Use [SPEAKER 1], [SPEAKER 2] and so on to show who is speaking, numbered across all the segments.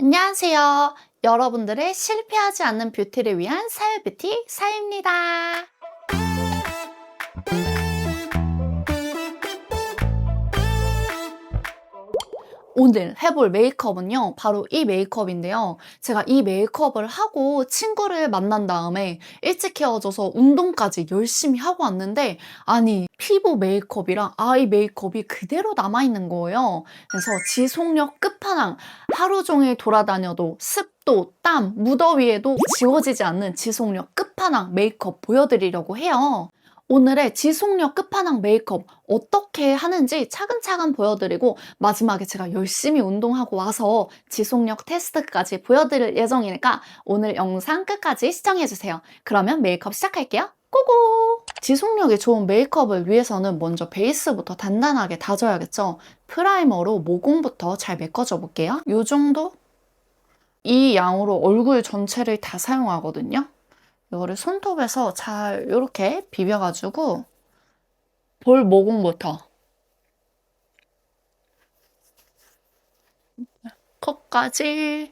[SPEAKER 1] 안녕하세요. 여러분들의 실패하지 않는 뷰티를 위한 사유뷰티 사유입니다. 오늘 해볼 메이크업은요, 바로 이 메이크업인데요. 제가 이 메이크업을 하고 친구를 만난 다음에 일찍 헤어져서 운동까지 열심히 하고 왔는데, 아니, 피부 메이크업이랑 아이 메이크업이 그대로 남아있는 거예요. 그래서 지속력 끝판왕, 하루 종일 돌아다녀도 습도, 땀, 무더위에도 지워지지 않는 지속력 끝판왕 메이크업 보여드리려고 해요. 오늘의 지속력 끝판왕 메이크업 어떻게 하는지 차근차근 보여드리고 마지막에 제가 열심히 운동하고 와서 지속력 테스트까지 보여드릴 예정이니까 오늘 영상 끝까지 시청해주세요. 그러면 메이크업 시작할게요. 고고! 지속력이 좋은 메이크업을 위해서는 먼저 베이스부터 단단하게 다져야겠죠? 프라이머로 모공부터 잘 메꿔줘 볼게요. 이 정도? 이 양으로 얼굴 전체를 다 사용하거든요. 이거를 손톱에서 잘 이렇게 비벼가지고 볼 모공부터 컷까지.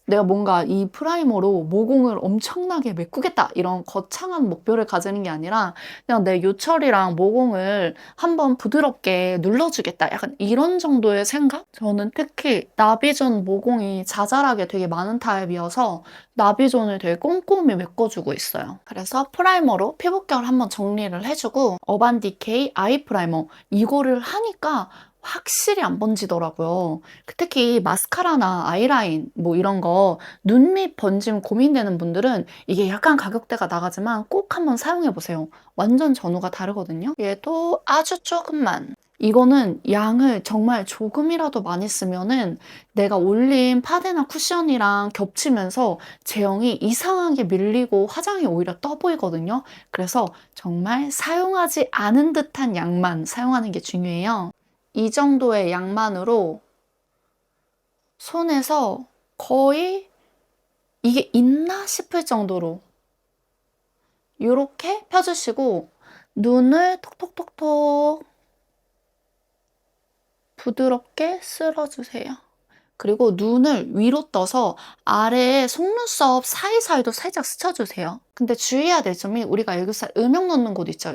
[SPEAKER 1] 내가 뭔가 이 프라이머로 모공을 엄청나게 메꾸겠다 이런 거창한 목표를 가지는 게 아니라 그냥 내 요철이랑 모공을 한번 부드럽게 눌러주겠다 약간 이런 정도의 생각? 저는 특히 나비존 모공이 자잘하게 되게 많은 타입이어서 나비존을 되게 꼼꼼히 메꿔주고 있어요. 그래서 프라이머로 피부결 한번 정리를 해주고 어반디케이 아이 프라이머 이거를 하니까 확실히 안 번지더라고요. 특히 마스카라나 아이라인 뭐 이런 거 눈 밑 번짐 고민되는 분들은 이게 약간 가격대가 나가지만 꼭 한번 사용해보세요. 완전 전후가 다르거든요. 얘도 아주 조금만. 이거는 양을 정말 조금이라도 많이 쓰면은 내가 올린 파데나 쿠션이랑 겹치면서 제형이 이상하게 밀리고 화장이 오히려 떠 보이거든요. 그래서 정말 사용하지 않은 듯한 양만 사용하는 게 중요해요. 이 정도의 양만으로 손에서 거의 이게 있나 싶을 정도로 이렇게 펴주시고 눈을 톡톡톡톡 부드럽게 쓸어주세요. 그리고 눈을 위로 떠서 아래에 속눈썹 사이사이도 살짝 스쳐주세요. 근데 주의해야 될 점이 우리가 애교살 음영 넣는 곳 있죠.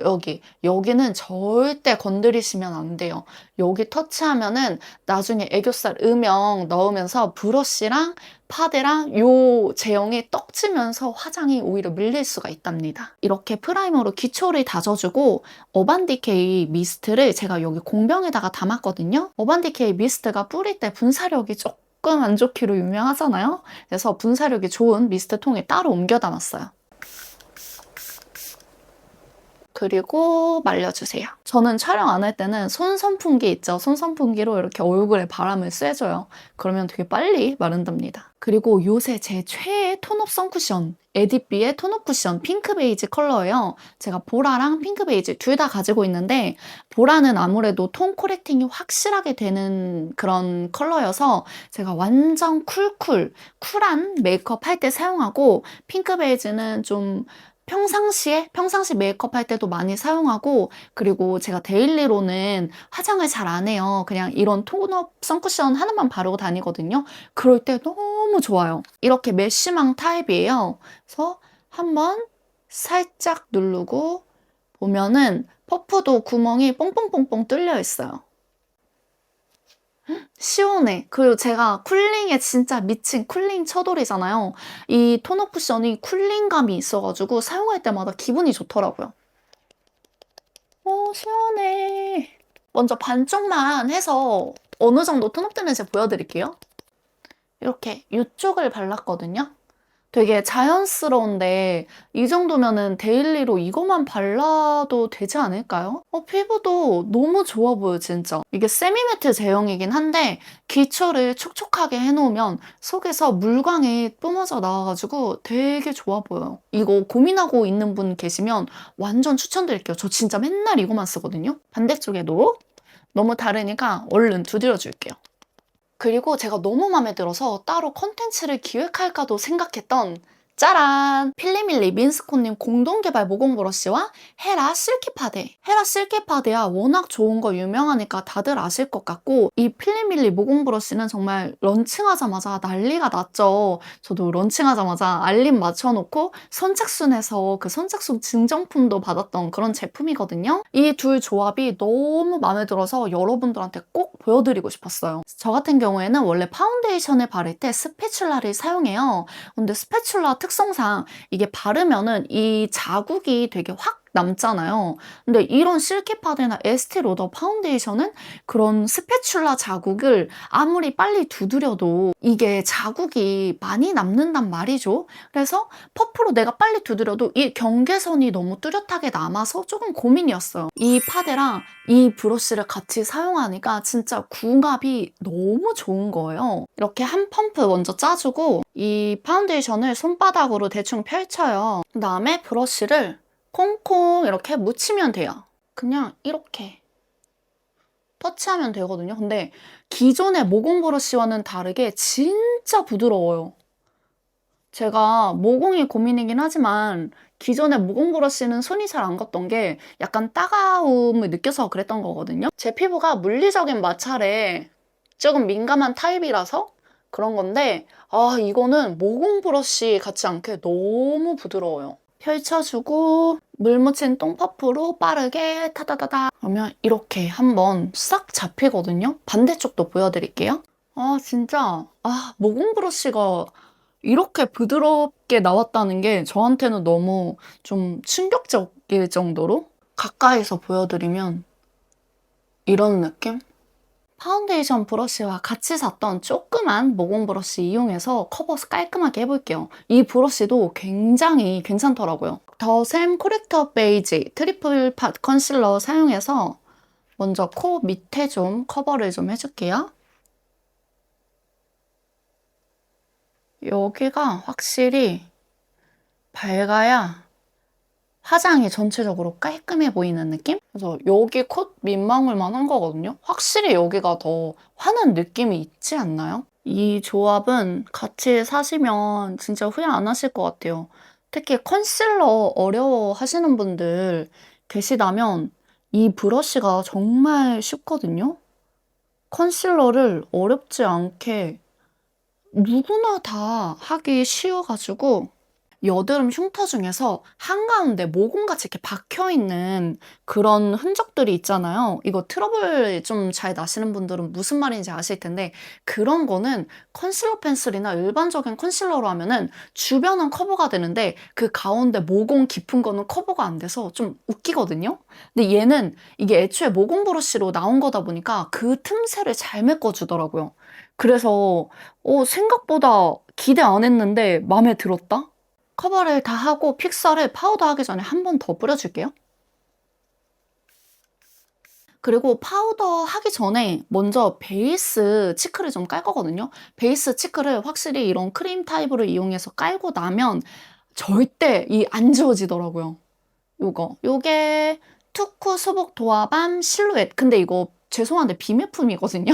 [SPEAKER 1] 여기는 절대 건드리시면 안 돼요. 여기 터치하면은 나중에 애교살 음영 넣으면서 브러쉬랑 파데랑 요 제형이 떡지면서 화장이 오히려 밀릴 수가 있답니다. 이렇게 프라이머로 기초를 다져주고 어반디케이 미스트를 제가 여기 공병에다가 담았거든요. 어반디케이 미스트가 뿌릴 때 분사력이 조금 안 좋기로 유명하잖아요. 그래서 분사력이 좋은 미스트 통에 따로 옮겨 담았어요. 그리고 말려주세요. 저는 촬영 안 할 때는 손 선풍기 있죠? 손 선풍기로 이렇게 얼굴에 바람을 쐬줘요. 그러면 되게 빨리 마른답니다. 그리고 요새 제 최애 톤업 선쿠션, 에디비의 톤업 쿠션 핑크 베이지 컬러예요. 제가 보라랑 핑크 베이지 둘 다 가지고 있는데 보라는 아무래도 톤 코렉팅이 확실하게 되는 그런 컬러여서 제가 완전 쿨한 메이크업 할 때 사용하고 핑크 베이지는 좀 평상시 메이크업 할 때도 많이 사용하고 그리고 제가 데일리로는 화장을 잘 안 해요. 그냥 이런 톤업 선쿠션 하나만 바르고 다니거든요. 그럴 때 너무 좋아요. 이렇게 메쉬망 타입이에요. 그래서 한번 살짝 누르고 보면은 퍼프도 구멍이 뽕뽕뽕뽕 뚫려 있어요. 시원해. 그리고 제가 쿨링에 진짜 미친 쿨링 처돌이잖아요. 이 톤업 쿠션이 쿨링감이 있어가지고 사용할 때마다 기분이 좋더라고요. 시원해. 먼저 반쪽만 해서 어느 정도 톤업 되는지 보여드릴게요. 이렇게 이쪽을 발랐거든요. 되게 자연스러운데 이 정도면은 데일리로 이것만 발라도 되지 않을까요? 피부도 너무 좋아 보여 진짜. 이게 세미매트 제형이긴 한데 기초를 촉촉하게 해놓으면 속에서 물광이 뿜어져 나와가지고 되게 좋아 보여요. 이거 고민하고 있는 분 계시면 완전 추천드릴게요. 저 진짜 맨날 이거만 쓰거든요. 반대쪽에도 너무 다르니까 얼른 두드려 줄게요. 그리고 제가 너무 마음에 들어서 따로 컨텐츠를 기획할까도 생각했던 짜란! 필리밀리 민스코님 공동개발 모공 브러쉬와 헤라 실키파데. 헤라 실키파데야 워낙 좋은 거 유명하니까 다들 아실 것 같고, 이 필리밀리 모공 브러쉬는 정말 런칭하자마자 난리가 났죠. 저도 런칭하자마자 알림 맞춰놓고 선착순에서 그 선착순 증정품도 받았던 그런 제품이거든요. 이 둘 조합이 너무 마음에 들어서 여러분들한테 꼭 보여드리고 싶었어요. 저 같은 경우에는 원래 파운데이션을 바를 때 스패츌라를 사용해요. 근데 스패츌라 특성상 이게 바르면은 이 자국이 되게 확 남잖아요. 근데 이런 실키파데나 에스티 로더 파운데이션은 그런 스패츌라 자국을 아무리 빨리 두드려도 이게 자국이 많이 남는단 말이죠. 그래서 퍼프로 내가 빨리 두드려도 이 경계선이 너무 뚜렷하게 남아서 조금 고민이었어요. 이 파데랑 이 브러쉬를 같이 사용하니까 진짜 궁합이 너무 좋은 거예요. 이렇게 한 펌프 먼저 짜주고 이 파운데이션을 손바닥으로 대충 펼쳐요. 그 다음에 브러쉬를 콩콩 이렇게 묻히면 돼요. 그냥 이렇게 터치하면 되거든요. 근데 기존의 모공 브러쉬와는 다르게 진짜 부드러워요. 제가 모공이 고민이긴 하지만 기존의 모공 브러쉬는 손이 잘 안 갔던 게 약간 따가움을 느껴서 그랬던 거거든요. 제 피부가 물리적인 마찰에 조금 민감한 타입이라서 그런 건데, 이거는 모공 브러쉬 같지 않게 너무 부드러워요. 펼쳐주고 물 묻힌 똥퍼프로 빠르게 타다다다 그러면 이렇게 한번 싹 잡히거든요. 반대쪽도 보여드릴게요. 진짜 모공 브러쉬가 이렇게 부드럽게 나왔다는 게 저한테는 너무 좀 충격적일 정도로, 가까이서 보여드리면 이런 느낌? 파운데이션 브러쉬와 같이 샀던 조그만 모공 브러쉬 이용해서 커버 깔끔하게 해볼게요. 이 브러쉬도 굉장히 괜찮더라고요. 더샘 코렉터 베이지 트리플 팟 컨실러 사용해서 먼저 코 밑에 좀 커버를 좀 해줄게요. 여기가 확실히 밝아야 화장이 전체적으로 깔끔해 보이는 느낌? 그래서 여기 콧 밑망울만 한 거거든요. 확실히 여기가 더 환한 느낌이 있지 않나요? 이 조합은 같이 사시면 진짜 후회 안 하실 것 같아요. 특히 컨실러 어려워 하시는 분들 계시다면 이 브러쉬가 정말 쉽거든요. 컨실러를 어렵지 않게 누구나 다 하기 쉬워가지고, 여드름 흉터 중에서 한가운데 모공같이 이렇게 박혀있는 그런 흔적들이 있잖아요. 이거 트러블 좀 잘 나시는 분들은 무슨 말인지 아실 텐데, 그런 거는 컨실러 펜슬이나 일반적인 컨실러로 하면은 주변은 커버가 되는데 그 가운데 모공 깊은 거는 커버가 안 돼서 좀 웃기거든요. 근데 얘는 이게 애초에 모공 브러쉬로 나온 거다 보니까 그 틈새를 잘 메꿔주더라고요. 그래서 생각보다 기대 안 했는데 마음에 들었다? 커버를 다 하고 픽서를 파우더 하기 전에 한 번 더 뿌려줄게요. 그리고 파우더 하기 전에 먼저 베이스 치크를 좀 깔 거거든요. 베이스 치크를 확실히 이런 크림 타입으로 이용해서 깔고 나면 절대 안 지워지더라고요. 요게 투쿠 수복 도화밤 실루엣. 근데 이거 죄송한데 비매품이거든요.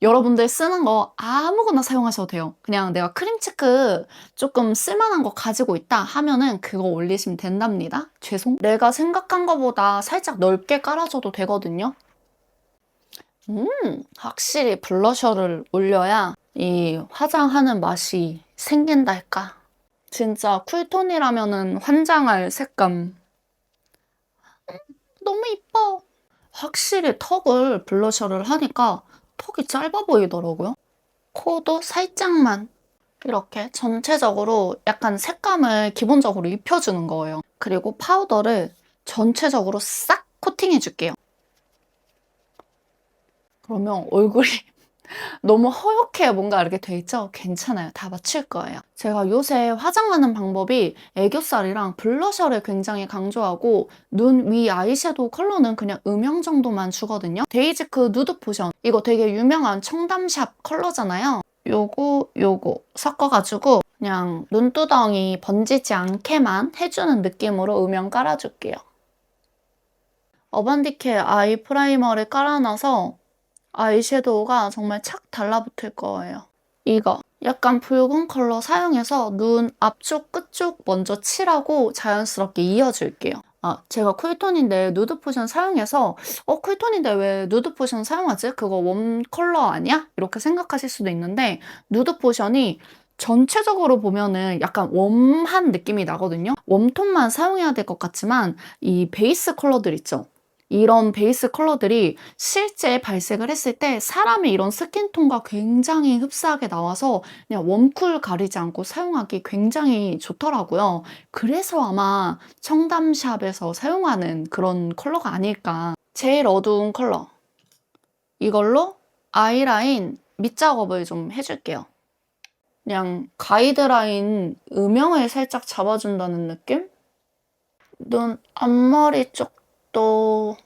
[SPEAKER 1] 여러분들 쓰는 거 아무거나 사용하셔도 돼요. 그냥 내가 크림 치크 조금 쓸만한 거 가지고 있다 하면은 그거 올리시면 된답니다. 죄송. 내가 생각한 거보다 살짝 넓게 깔아줘도 되거든요. 확실히 블러셔를 올려야 이 화장하는 맛이 생긴달까. 진짜 쿨톤이라면은 환장할 색감. 너무 이뻐. 확실히 턱을 블러셔를 하니까 턱이 짧아 보이더라고요. 코도 살짝만 이렇게 전체적으로 약간 색감을 기본적으로 입혀주는 거예요. 그리고 파우더를 전체적으로 싹 코팅해줄게요. 그러면 얼굴이 너무 허옇게 뭔가 이렇게 돼 있죠? 괜찮아요. 다 맞출 거예요. 제가 요새 화장하는 방법이 애교살이랑 블러셔를 굉장히 강조하고 눈 위 아이섀도우 컬러는 그냥 음영 정도만 주거든요. 데이지크 누드 포션. 이거 되게 유명한 청담샵 컬러잖아요. 요거 섞어가지고 그냥 눈두덩이 번지지 않게만 해주는 느낌으로 음영 깔아줄게요. 어반디케 아이 프라이머를 깔아놔서 아이섀도우가 정말 착 달라붙을 거예요. 이거 약간 붉은 컬러 사용해서 눈 앞쪽 끝쪽 먼저 칠하고 자연스럽게 이어줄게요. 제가 쿨톤인데 누드 포션 사용해서 쿨톤인데 왜 누드 포션 사용하지? 그거 웜 컬러 아니야? 이렇게 생각하실 수도 있는데 누드 포션이 전체적으로 보면은 약간 웜한 느낌이 나거든요. 웜톤만 사용해야 될 것 같지만 이 베이스 컬러들 있죠? 이런 베이스 컬러들이 실제 발색을 했을 때 사람의 이런 스킨톤과 굉장히 흡사하게 나와서 그냥 웜쿨 가리지 않고 사용하기 굉장히 좋더라고요. 그래서 아마 청담샵에서 사용하는 그런 컬러가 아닐까. 제일 어두운 컬러. 이걸로 아이라인 밑작업을 좀 해줄게요. 그냥 가이드라인 음영을 살짝 잡아준다는 느낌? 눈 앞머리 쪽도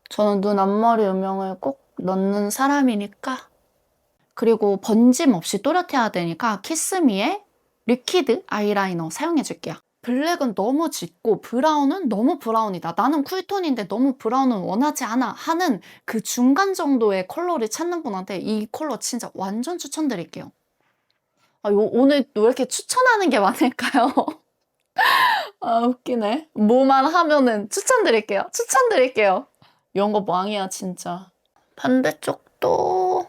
[SPEAKER 1] 저는 눈 앞머리 음영을 꼭 넣는 사람이니까. 그리고 번짐 없이 또렷해야 되니까 키스미의 리퀴드 아이라이너 사용해줄게요. 블랙은 너무 짙고 브라운은 너무 브라운이다. 나는 쿨톤인데 너무 브라운은 원하지 않아 하는 그 중간 정도의 컬러를 찾는 분한테 이 컬러 진짜 완전 추천드릴게요. 오늘 왜 이렇게 추천하는 게 많을까요? 웃기네. 뭐만 하면은 추천드릴게요. 추천드릴게요. 이런 거 왕이야 진짜. 반대쪽도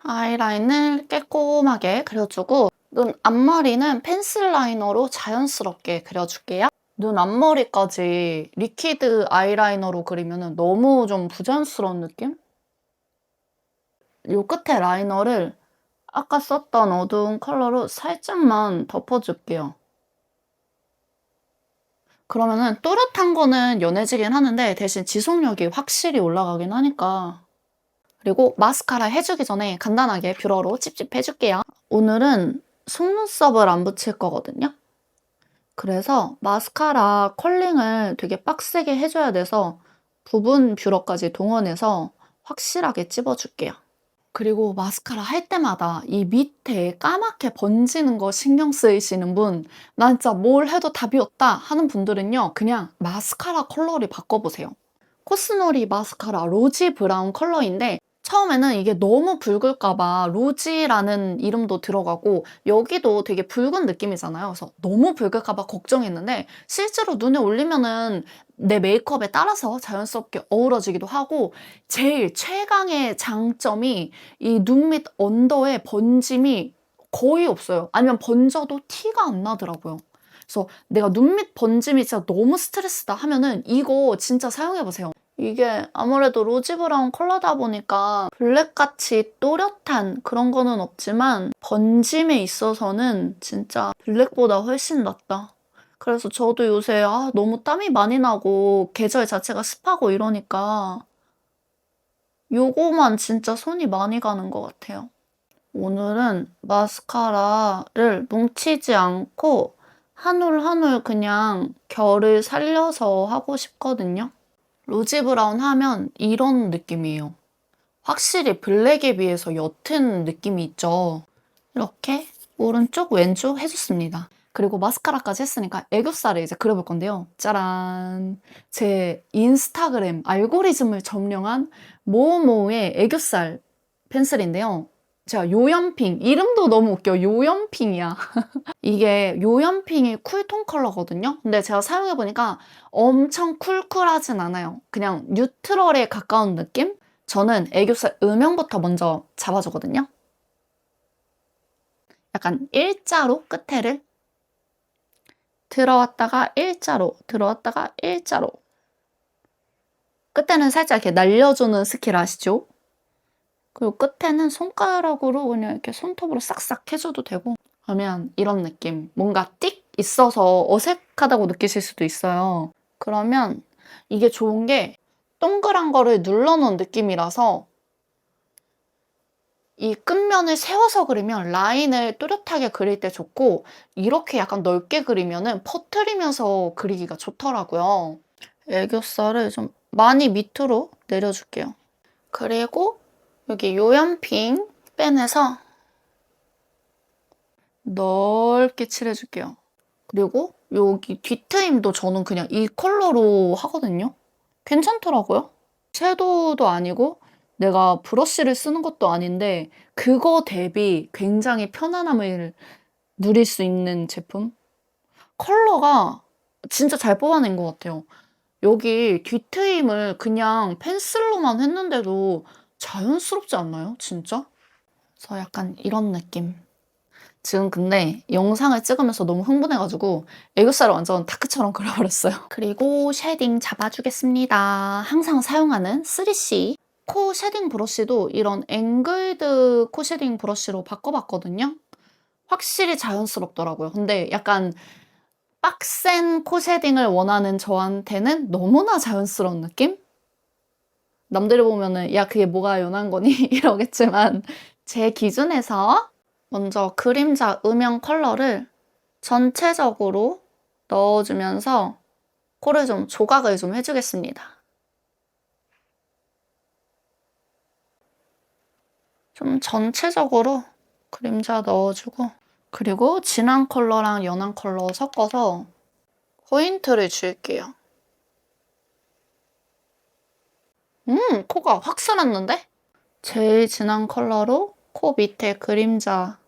[SPEAKER 1] 아이라인을 깨꼼하게 그려주고 눈 앞머리는 펜슬 라이너로 자연스럽게 그려줄게요. 눈 앞머리까지 리퀴드 아이라이너로 그리면 너무 좀 부자연스러운 느낌? 요 끝에 라이너를 아까 썼던 어두운 컬러로 살짝만 덮어줄게요. 그러면은 또렷한 거는 연해지긴 하는데 대신 지속력이 확실히 올라가긴 하니까. 그리고 마스카라 해주기 전에 간단하게 뷰러로 찝찝해줄게요. 오늘은 속눈썹을 안 붙일 거거든요. 그래서 마스카라 컬링을 되게 빡세게 해줘야 돼서 부분 뷰러까지 동원해서 확실하게 찝어줄게요. 그리고 마스카라 할 때마다 이 밑에 까맣게 번지는 거 신경 쓰이시는 분, 난 진짜 뭘 해도 답이 없다 하는 분들은요, 그냥 마스카라 컬러를 바꿔보세요. 코스놀이 마스카라 로지 브라운 컬러인데 처음에는 이게 너무 붉을까봐 로지라는 이름도 들어가고 여기도 되게 붉은 느낌이잖아요. 그래서 너무 붉을까봐 걱정했는데 실제로 눈에 올리면은 내 메이크업에 따라서 자연스럽게 어우러지기도 하고 제일 최강의 장점이 이 눈 밑 언더에 번짐이 거의 없어요. 아니면 번져도 티가 안 나더라고요. 그래서 내가 눈 밑 번짐이 진짜 너무 스트레스다 하면은 이거 진짜 사용해보세요. 이게 아무래도 로지 브라운 컬러다 보니까 블랙같이 또렷한 그런 거는 없지만 번짐에 있어서는 진짜 블랙보다 훨씬 낫다. 그래서 저도 요새 너무 땀이 많이 나고 계절 자체가 습하고 이러니까 요거만 진짜 손이 많이 가는 것 같아요. 오늘은 마스카라를 뭉치지 않고 한 올 한 올 그냥 결을 살려서 하고 싶거든요. 로지 브라운 하면 이런 느낌이에요. 확실히 블랙에 비해서 옅은 느낌이 있죠. 이렇게 오른쪽 왼쪽 해줬습니다. 그리고 마스카라까지 했으니까 애교살을 이제 그려볼 건데요. 짜란! 제 인스타그램 알고리즘을 점령한 모모의 애교살 펜슬인데요. 제가 요연핑, 이름도 너무 웃겨. 요연핑이야. 이게 요연핑이 쿨톤 컬러거든요. 근데 제가 사용해보니까 엄청 쿨쿨하진 않아요. 그냥 뉴트럴에 가까운 느낌? 저는 애교살 음영부터 먼저 잡아주거든요. 약간 일자로 끝에를 들어왔다가 일자로, 들어왔다가 일자로. 끝에는 살짝 이렇게 날려주는 스킬 아시죠? 그리고 끝에는 손가락으로 그냥 이렇게 손톱으로 싹싹 해줘도 되고. 그러면 이런 느낌. 뭔가 띡 있어서 어색하다고 느끼실 수도 있어요. 그러면 이게 좋은 게 동그란 거를 눌러놓은 느낌이라서 이 끝면을 세워서 그리면 라인을 또렷하게 그릴 때 좋고 이렇게 약간 넓게 그리면은 퍼트리면서 그리기가 좋더라고요. 애교살을 좀 많이 밑으로 내려줄게요. 그리고 여기 요연핑 펜에서 넓게 칠해줄게요. 그리고 여기 뒤트임도 저는 그냥 이 컬러로 하거든요. 괜찮더라고요. 섀도우도 아니고 내가 브러쉬를 쓰는 것도 아닌데 그거 대비 굉장히 편안함을 누릴 수 있는 제품? 컬러가 진짜 잘 뽑아낸 것 같아요. 여기 뒤트임을 그냥 펜슬로만 했는데도 자연스럽지 않나요? 진짜? 그래서 약간 이런 느낌. 지금 근데 영상을 찍으면서 너무 흥분해가지고 애교살을 완전 다크처럼 그려버렸어요. 그리고 쉐딩 잡아주겠습니다. 항상 사용하는 3C 코 쉐딩 브러쉬도 이런 앵글드 코 쉐딩 브러쉬로 바꿔봤거든요. 확실히 자연스럽더라고요. 근데 약간 빡센 코 쉐딩을 원하는 저한테는 너무나 자연스러운 느낌? 남들이 보면은 야 그게 뭐가 연한 거니? 이러겠지만 제 기준에서 먼저 그림자 음영 컬러를 전체적으로 넣어주면서 코를 좀 조각을 좀 해주겠습니다. 좀 전체적으로 그림자 넣어주고 그리고 진한 컬러랑 연한 컬러 섞어서 포인트를 줄게요. 코가 확 살았는데? 제일 진한 컬러로 코 밑에 그림자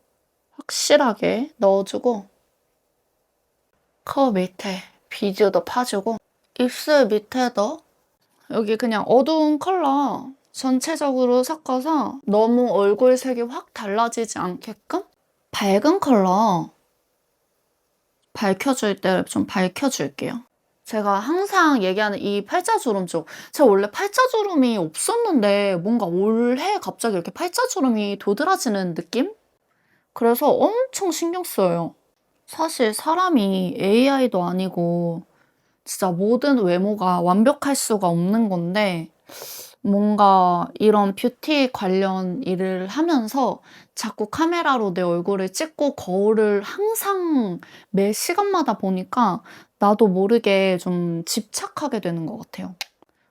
[SPEAKER 1] 확실하게 넣어주고 코 밑에 비즈도 파주고 입술 밑에도 여기 그냥 어두운 컬러 전체적으로 섞어서 너무 얼굴 색이 확 달라지지 않게끔 밝은 컬러 밝혀줄 때 좀 밝혀줄게요. 제가 항상 얘기하는 이 팔자주름 쪽 제가 원래 팔자주름이 없었는데 뭔가 올해 갑자기 이렇게 팔자주름이 도드라지는 느낌? 그래서 엄청 신경 써요. 사실 사람이 AI도 아니고 진짜 모든 외모가 완벽할 수가 없는 건데 뭔가 이런 뷰티 관련 일을 하면서 자꾸 카메라로 내 얼굴을 찍고 거울을 항상 매 시간마다 보니까 나도 모르게 좀 집착하게 되는 것 같아요.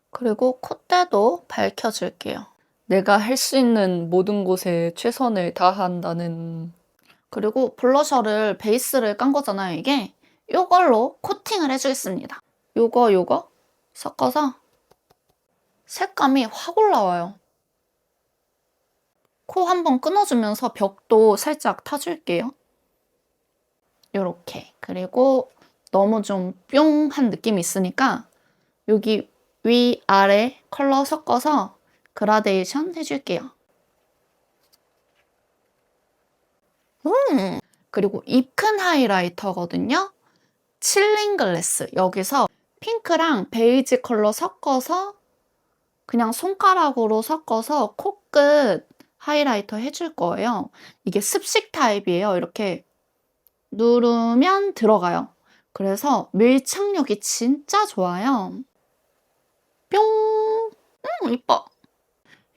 [SPEAKER 1] 그리고 콧대도 밝혀줄게요. 내가 할 수 있는 모든 곳에 최선을 다한다는. 그리고 블러셔를 베이스를 깐 거잖아요, 이게. 이걸로 코팅을 해주겠습니다. 요거 섞어서 색감이 확 올라와요. 코 한번 끊어주면서 벽도 살짝 타줄게요. 요렇게. 그리고 너무 좀 뿅한 느낌이 있으니까 여기 위아래 컬러 섞어서 그라데이션 해줄게요. 그리고 입 큰 하이라이터거든요. 칠링 글래스. 여기서 핑크랑 베이지 컬러 섞어서 그냥 손가락으로 섞어서 코끝 하이라이터 해줄 거예요. 이게 습식 타입이에요. 이렇게 누르면 들어가요. 그래서 밀착력이 진짜 좋아요. 뿅! 이뻐.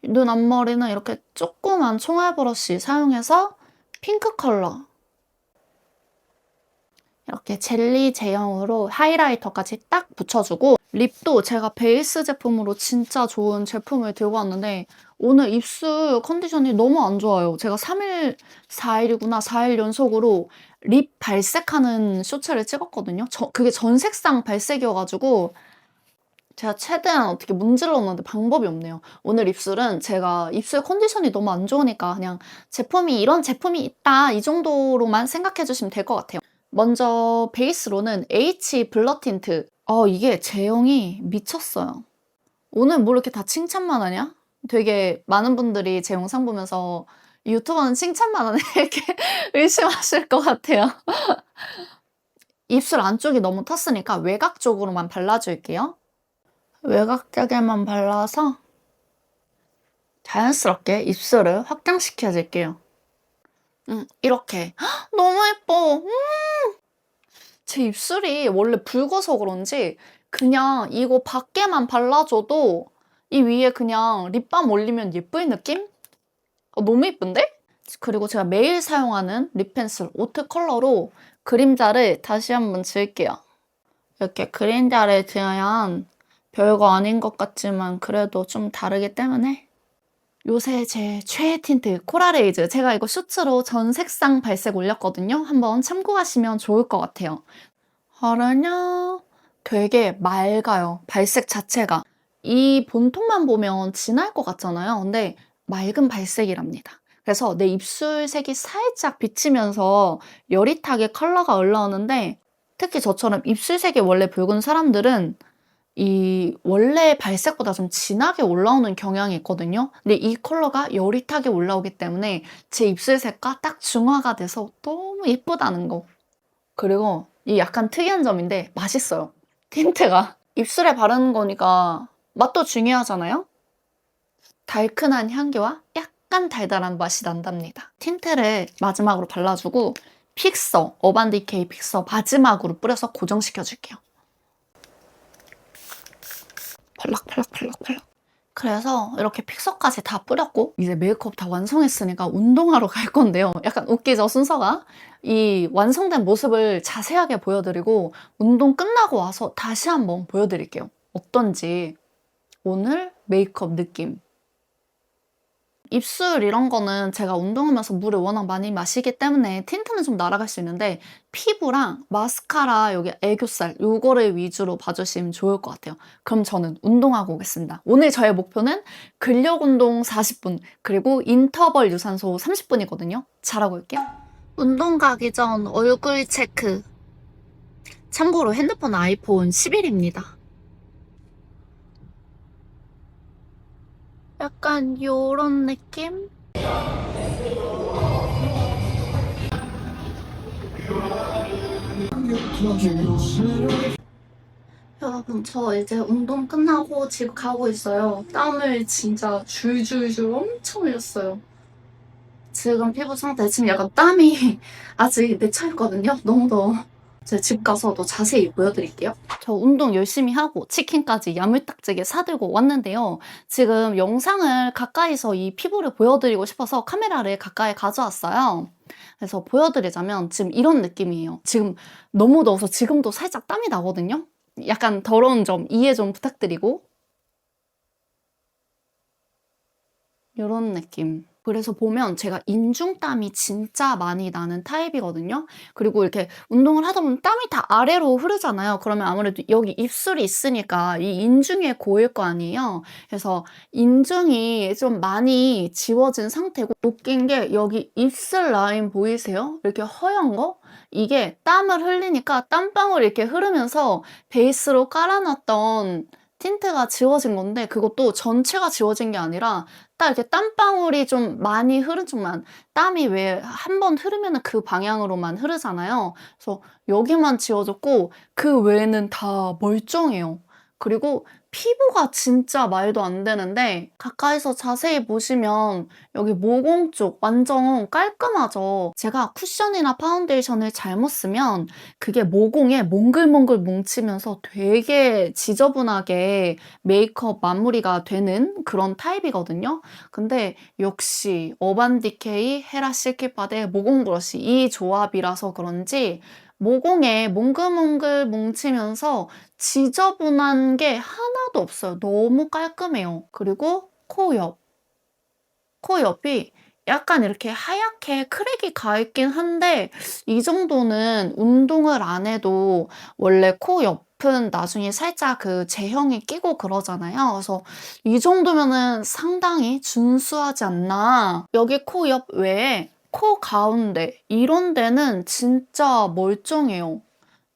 [SPEAKER 1] 눈 앞머리는 이렇게 조그만 총알 브러쉬 사용해서 핑크 컬러 이렇게 젤리 제형으로 하이라이터까지 딱 붙여주고 립도 제가 베이스 제품으로 진짜 좋은 제품을 들고 왔는데 오늘 입술 컨디션이 너무 안 좋아요. 제가 3일, 4일이구나. 4일 연속으로 립 발색하는 쇼츠를 찍었거든요. 그게 전 색상 발색이어가지고 제가 최대한 어떻게 문질렀는데 방법이 없네요. 오늘 입술은 제가 입술 컨디션이 너무 안 좋으니까 그냥 제품이 이런 제품이 있다 이 정도로만 생각해 주시면 될 것 같아요. 먼저 베이스로는 H 블러 틴트. 이게 제형이 미쳤어요. 오늘 뭐 이렇게 다 칭찬만 하냐? 되게 많은 분들이 제 영상 보면서 유튜버는 칭찬만 하네 이렇게 의심하실 것 같아요. 입술 안쪽이 너무 텄으니까 외곽 쪽으로만 발라줄게요. 외곽 쪽에만 발라서 자연스럽게 입술을 확장시켜줄게요. 이렇게. 헉, 너무 예뻐. 제 입술이 원래 붉어서 그런지 그냥 이거 밖에만 발라줘도 이 위에 그냥 립밤 올리면 예쁜 느낌? 너무 예쁜데? 그리고 제가 매일 사용하는 립펜슬 오트 컬러로 그림자를 다시 한번 지을게요. 이렇게 그림자를 지으면 별거 아닌 것 같지만 그래도 좀 다르기 때문에 요새 제 최애 틴트 코랄에이즈 제가 이거 쇼츠로 전 색상 발색 올렸거든요. 한번 참고하시면 좋을 것 같아요. 바르냐 되게 맑아요. 발색 자체가. 이 본통만 보면 진할 것 같잖아요. 근데 맑은 발색이랍니다. 그래서 내 입술색이 살짝 비치면서 여릿하게 컬러가 올라오는데 특히 저처럼 입술색이 원래 붉은 사람들은 이 원래 발색보다 좀 진하게 올라오는 경향이 있거든요. 근데 이 컬러가 여릿하게 올라오기 때문에 제 입술색과 딱 중화가 돼서 너무 예쁘다는 거. 그리고 이 약간 특이한 점인데 맛있어요. 틴트가. 입술에 바르는 거니까 맛도 중요하잖아요. 달큰한 향기와 약간 달달한 맛이 난답니다. 틴트를 마지막으로 발라주고 픽서, 어반디케이 픽서 마지막으로 뿌려서 고정시켜줄게요. 팔락팔락팔락팔락. 그래서 이렇게 픽서까지 다 뿌렸고 이제 메이크업 다 완성했으니까 운동하러 갈 건데요. 약간 웃기죠, 순서가? 이 완성된 모습을 자세하게 보여드리고 운동 끝나고 와서 다시 한번 보여드릴게요. 어떤지. 오늘 메이크업 느낌. 입술 이런 거는 제가 운동하면서 물을 워낙 많이 마시기 때문에 틴트는 좀 날아갈 수 있는데 피부랑 마스카라 여기 애교살 요거를 위주로 봐주시면 좋을 것 같아요. 그럼 저는 운동하고 오겠습니다. 오늘 저의 목표는 근력 운동 40분 그리고 인터벌 유산소 30분이거든요. 잘하고 올게요. 운동 가기 전 얼굴 체크. 참고로 핸드폰 아이폰 11입니다. 약간 요런 느낌? 여러분, 저 이제 운동 끝나고 집 가고 있어요. 땀을 진짜 줄줄줄 엄청 흘렸어요. 지금 피부 상태, 지금 약간 땀이 아직 맺혀있거든요. 너무 더워. 제가 집 가서도 자세히 보여드릴게요. 저 운동 열심히 하고 치킨까지 야물딱지게 사들고 왔는데요. 지금 영상을 가까이서 이 피부를 보여드리고 싶어서 카메라를 가까이 가져왔어요. 그래서 보여드리자면 지금 이런 느낌이에요. 지금 너무 더워서 지금도 살짝 땀이 나거든요. 약간 더러운 점 이해 좀 부탁드리고 이런 느낌. 그래서 보면 제가 인중땀이 진짜 많이 나는 타입이거든요. 그리고 이렇게 운동을 하다 보면 땀이 다 아래로 흐르잖아요. 그러면 아무래도 여기 입술이 있으니까 이 인중에 고일 거 아니에요. 그래서 인중이 좀 많이 지워진 상태고 웃긴 게 여기 입술 라인 보이세요? 이렇게 허연 거? 이게 땀을 흘리니까 땀방울이 이렇게 흐르면서 베이스로 깔아놨던 틴트가 지워진 건데 그것도 전체가 지워진 게 아니라 딱 이렇게 땀방울이 좀 많이 흐른 쪽만 땀이 왜 한 번 흐르면 그 방향으로만 흐르잖아요. 그래서 여기만 지워졌고 그 외에는 다 멀쩡해요. 그리고 피부가 진짜 말도 안 되는데 가까이서 자세히 보시면 여기 모공 쪽 완전 깔끔하죠. 제가 쿠션이나 파운데이션을 잘못 쓰면 그게 모공에 몽글몽글 뭉치면서 되게 지저분하게 메이크업 마무리가 되는 그런 타입이거든요. 근데 역시 어반디케이 헤라 실키바데 모공 브러쉬 이 조합이라서 그런지 모공에 몽글몽글 뭉치면서 지저분한 게 하나도 없어요. 너무 깔끔해요. 그리고 코 옆. 코 옆이 약간 이렇게 하얗게 크랙이 가 있긴 한데 이 정도는 운동을 안 해도 원래 코 옆은 나중에 살짝 그 제형이 끼고 그러잖아요. 그래서 이 정도면은 상당히 준수하지 않나. 여기 코 옆 외에 코 가운데 이런 데는 진짜 멀쩡해요.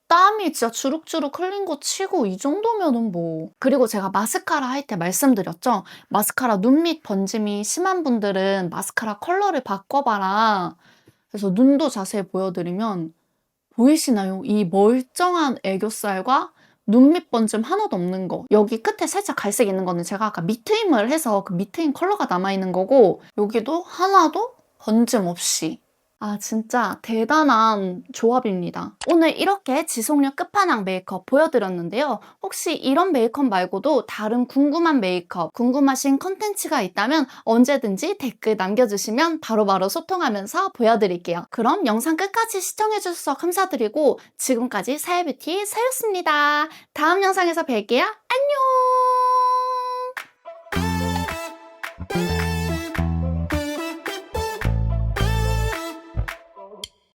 [SPEAKER 1] 땀이 진짜 주룩주룩 흘린 거 치고 이 정도면은 뭐. 그리고 제가 마스카라 할 때 말씀드렸죠. 마스카라 눈 밑 번짐이 심한 분들은 마스카라 컬러를 바꿔봐라. 그래서 눈도 자세히 보여드리면 보이시나요? 이 멀쩡한 애교살과 눈 밑 번짐 하나도 없는 거. 여기 끝에 살짝 갈색 있는 거는 제가 아까 밑트임을 해서 그 밑트임 컬러가 남아있는 거고 여기도 하나도 번짐 없이. 아 진짜 대단한 조합입니다. 오늘 이렇게 지속력 끝판왕 메이크업 보여드렸는데요. 혹시 이런 메이크업 말고도 다른 궁금한 메이크업, 궁금하신 컨텐츠가 있다면 언제든지 댓글 남겨주시면 바로바로 소통하면서 보여드릴게요. 그럼 영상 끝까지 시청해주셔서 감사드리고 지금까지 사야뷰티 사였습니다. 다음 영상에서 뵐게요. 안녕!